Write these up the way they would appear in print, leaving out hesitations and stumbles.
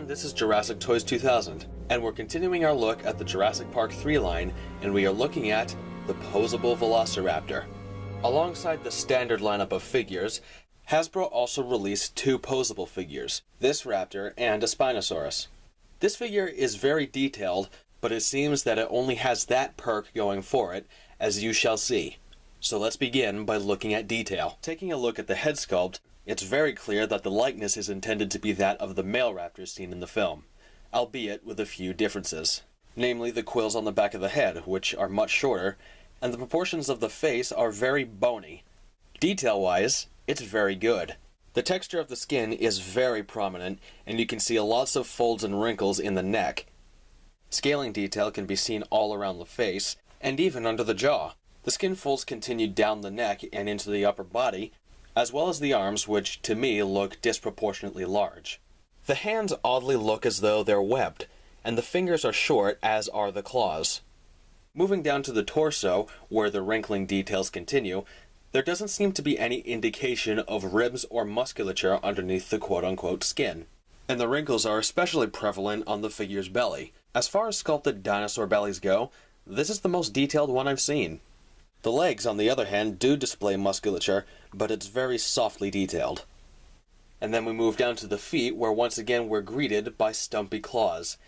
this is Jurassic Toys 2000, and we're continuing our look at the Jurassic Park 3 line, and we are looking at the Poseable Velociraptor. Alongside the standard lineup of figures, Hasbro also released two Poseable figures, this raptor and a Spinosaurus. This figure is very detailed, but it seems that it only has that perk going for it, as you shall see. So let's begin by looking at detail. Taking a look at the head sculpt, it's very clear that the likeness is intended to be that of the male raptors seen in the film, albeit with a few differences. Namely the quills on the back of the head, which are much shorter, and the proportions of the face are very bony. Detail-wise, it's very good. The texture of the skin is very prominent, and you can see lots of folds and wrinkles in the neck. Scaling detail can be seen all around the face, and even under the jaw. The skin folds continue down the neck and into the upper body, as well as the arms, which to me look disproportionately large. The hands oddly look as though they're webbed, and the fingers are short, as are the claws. Moving down to the torso, where the wrinkling details continue, there doesn't seem to be any indication of ribs or musculature underneath the quote-unquote skin. And the wrinkles are especially prevalent on the figure's belly. As far as sculpted dinosaur bellies go, this is the most detailed one I've seen. The legs, on the other hand, do display musculature, but it's very softly detailed. And then we move down to the feet, where once again we're greeted by stumpy claws.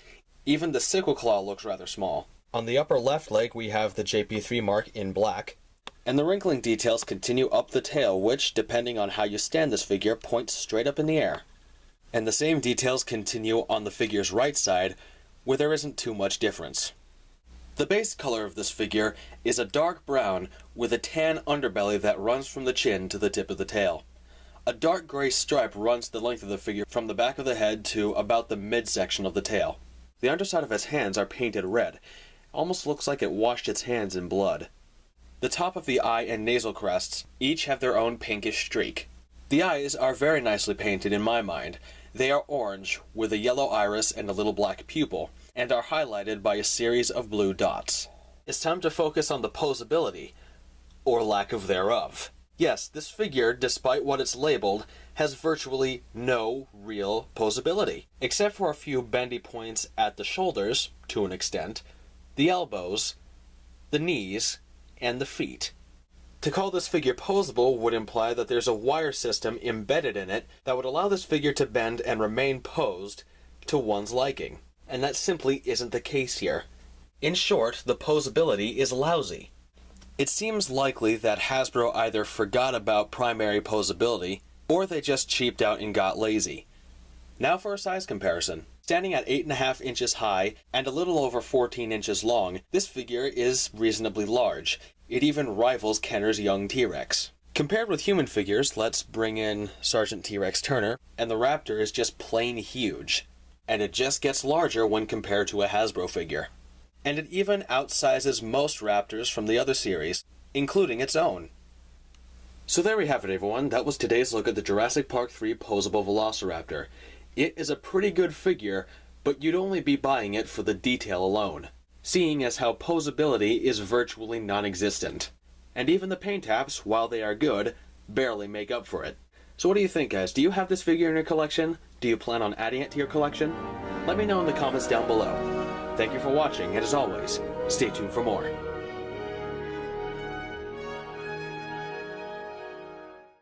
Even the sickle claw looks rather small. On the upper left leg we have the JP3 mark in black, and the wrinkling details continue up the tail, which, depending on how you stand this figure, points straight up in the air. And the same details continue on the figure's right side, where there isn't too much difference. The base color of this figure is a dark brown with a tan underbelly that runs from the chin to the tip of the tail. A dark gray stripe runs the length of the figure from the back of the head to about the midsection of the tail. The underside of its hands are painted red. Almost looks like it washed its hands in blood. The top of the eye and nasal crests each have their own pinkish streak. The eyes are very nicely painted in my mind. They are orange, with a yellow iris and a little black pupil, and are highlighted by a series of blue dots. It's time to focus on the posability, or lack of thereof. Yes, this figure, despite what it's labeled, has virtually no real posability, except for a few bendy points at the shoulders, to an extent, the elbows, the knees, and the feet. To call this figure posable would imply that there's a wire system embedded in it that would allow this figure to bend and remain posed to one's liking. And that simply isn't the case here. In short, the posability is lousy. It seems likely that Hasbro either forgot about primary posability, or they just cheaped out and got lazy. Now for a size comparison. Standing at 8.5 inches high and a little over 14 inches long, this figure is reasonably large. It even rivals Kenner's young T-Rex. Compared with human figures, let's bring in Sergeant T-Rex Turner, and the Raptor is just plain huge. And it just gets larger when compared to a Hasbro figure. And it even outsizes most Raptors from the other series, including its own. So there we have it, everyone. That was today's look at the Jurassic Park 3 Poseable Velociraptor. It is a pretty good figure, but you'd only be buying it for the detail alone, seeing as how posability is virtually non-existent. And even the paint apps, while they are good, barely make up for it. So what do you think, guys? Do you have this figure in your collection? Do you plan on adding it to your collection? Let me know in the comments down below. Thank you for watching, and as always, stay tuned for more.